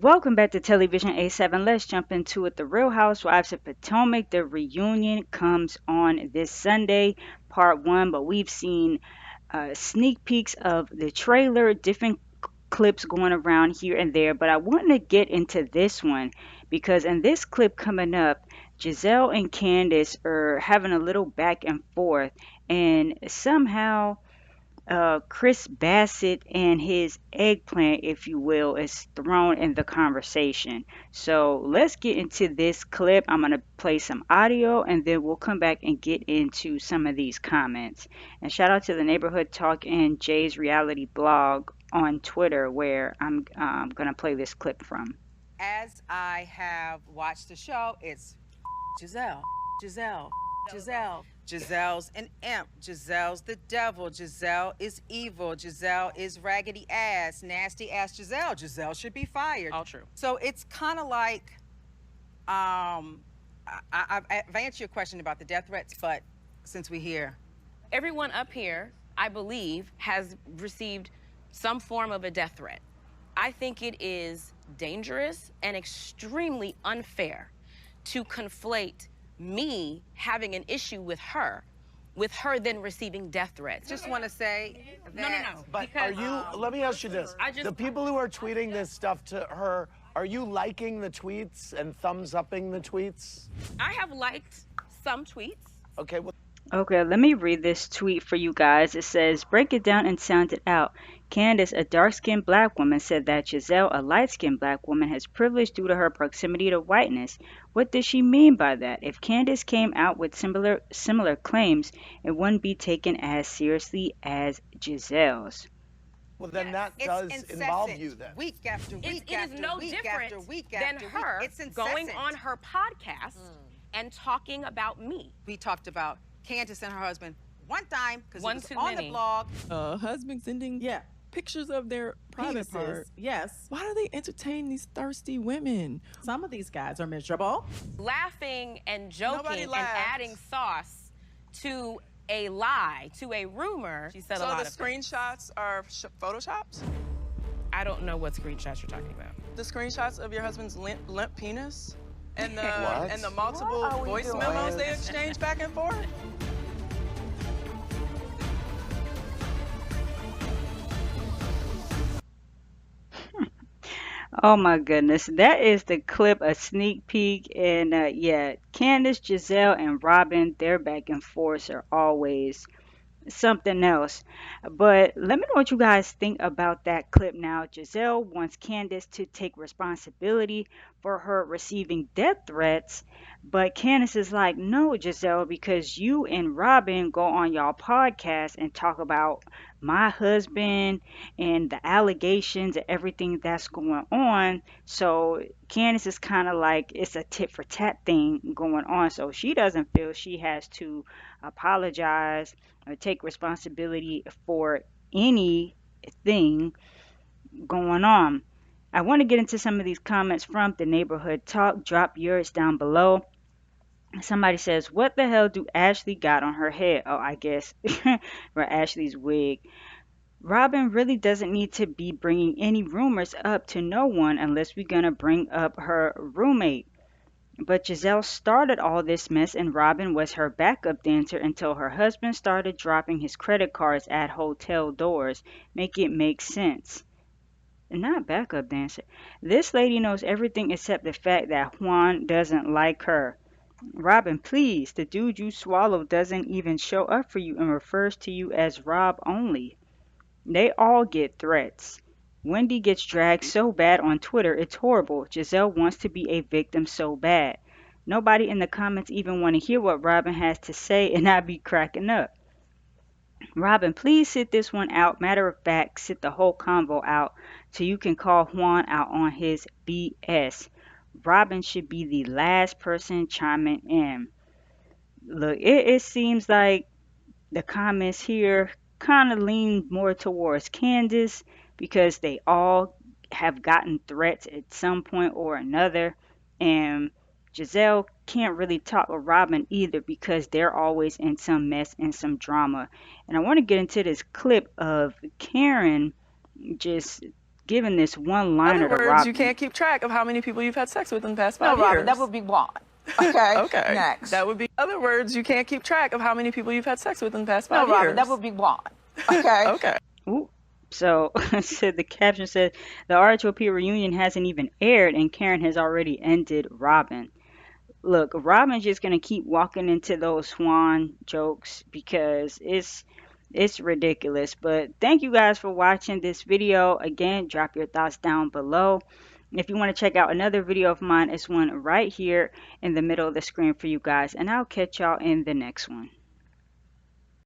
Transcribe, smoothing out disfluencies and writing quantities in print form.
Welcome back to TelliVision87. Let's jump into it. The Real Housewives of Potomac, the reunion comes on this Sunday, part one, but we've seen sneak peeks of the trailer, different clips going around here and there. But I want to get into this one because in this clip coming up, Gizelle and Candiace are having a little back and forth, and somehow Chris Bassett and his eggplant, if you will, is thrown in the conversation. So let's get into this clip. I'm going to play some audio and then we'll come back and get into some of these comments. And shout out to the Neighborhood Talk and Jay's Reality blog on Twitter where I'm going to play this clip from. As I have watched the show, it's Gizelle, Gizelle, Gizelle. Gizelle's an imp. Gizelle's the devil. Gizelle is evil. Gizelle is raggedy ass, nasty ass Gizelle. Gizelle should be fired. All true. So it's kind of like, I've answered your question about the death threats, but since we're here. Everyone up here, I believe, has received some form of a death threat. I think it is dangerous and extremely unfair to conflate me having an issue with her then receiving death threats. Just want to say that. No. But because, are you, let me ask you this. The people who are tweeting this stuff to her, are you liking the tweets and thumbs upping the tweets? I have liked some tweets. Okay, well, Okay, let me read this tweet for you guys. It says, break it down and sound it out. Candiace, a dark-skinned black woman, said that Gizelle, a light-skinned black woman, has privilege due to her proximity to whiteness. What does she mean by that? If Candiace came out with similar claims, it wouldn't be taken as seriously as Gizelle's. well then that It's does incessant, involve you then. Week after week It after is no week different after week than after her week. It's going incessant. on her podcast and talking about me. We talked about Candiace and her husband one time because it One was too on many. the blog. Husband sending pictures of their private Penises. part. Yes. Why do they entertain these thirsty women? Some of these guys are miserable. Laughing and joking Nobody and laughed. adding sauce to a lie, to a rumor. She said a So lot the of things. screenshots are photoshopped? I don't know what screenshots you're talking about. The screenshots of your husband's limp penis? And the What? and the multiple What are we voice doing? memos they exchange back and forth? Oh my goodness, that is the clip, a sneak peek, and yeah, Candiace, Gizelle, and Robyn, their back and forth are always something else. But let me know what you guys think about that clip now. Giselle wants Candiace to take responsibility for her receiving death threats, but Candiace is like, no, Giselle, because you and Robyn go on y'all podcast and talk about my husband and the allegations and everything that's going on. So Candiace is kind of like it's a tit for tat thing going on. So she doesn't feel she has to apologize or take responsibility for anything going on. I want to get into some of these comments from the Neighborhood Talk. Drop yours down below. Somebody says, what the hell do Ashley got on her head? Oh, I guess for Ashley's wig. Robyn really doesn't need to be bringing any rumors up to no one unless we're going to bring up her roommate. But Gizelle started all this mess and Robyn was her backup dancer until her husband started dropping his credit cards at hotel doors. Make it make sense. Not backup dancer. This lady knows everything except the fact that Juan doesn't like her. Robyn, please, the dude you swallowed doesn't even show up for you and refers to you as Rob only. They all get threats. Wendy gets dragged so bad on Twitter, it's horrible. Gizelle wants to be a victim so bad. Nobody in the comments even want to hear what Robyn has to say, and I be cracking up. Robyn, please sit this one out. Matter of fact, sit the whole convo out so you can call Juan out on his BS. Robyn should be the last person chiming in. Look, it seems like the comments here kind of lean more towards Candiace because they all have gotten threats at some point or another. And Gizelle can't really talk with Robyn either because they're always in some mess and some drama. And I want to get into this clip of Karen just giving this one In liner other to words, you Robyn. can't keep track of how many people you've had sex with in the past No, 5 years. Robyn, that would be one. Okay. Okay. Next. That would be. In other words, you can't keep track of how many people you've had sex with in the past 5 No, years. Robyn, that would be one. Okay. Okay. Ooh. So said the caption said the RHOP reunion hasn't even aired and Karen has already ended Robyn. Look, Robyn's just gonna keep walking into those swan jokes because it's ridiculous. But thank you guys for watching this video. Again, drop your thoughts down below. If you want to check out another video of mine, it's one right here in the middle of the screen for you guys. And I'll catch y'all in the next one.